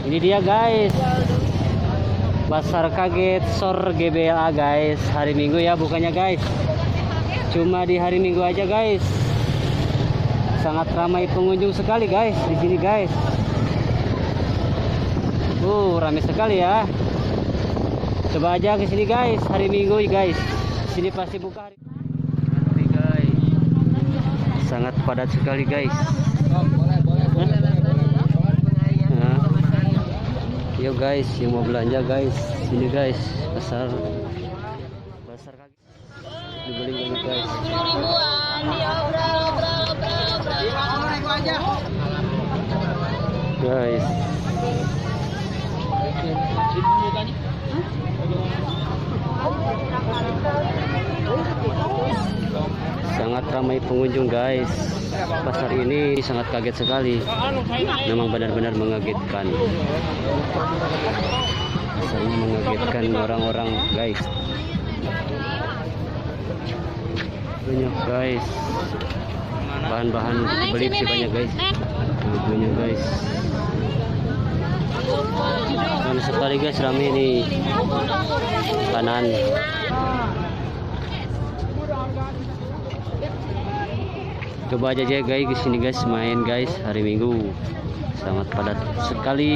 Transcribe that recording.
Ini dia guys, Pasar Kaget Sor GBLA guys. Hari Minggu ya bukannya guys. Cuma di hari Minggu aja guys. Sangat ramai pengunjung sekali guys di sini guys. Ramai sekali ya. Coba aja ke sini guys hari Minggu guys. Sini pasti buka hari. Ini guys. Sangat padat sekali guys. Yuk guys, yang mau belanja guys, sini guys, pasar kaget. Dibeli banyak guys. Guys. Sangat ramai pengunjung guys. Pasar ini sangat kaget sekali. Memang benar-benar mengagetkan. Pasar ini mengagetkan orang-orang guys. Banyak guys. Bahan-bahan beli banyak guys. Banyak guys. Dan sekali guys ramai nih kanan. Coba aja guys ke sini guys main guys hari Minggu. Sangat padat sekali.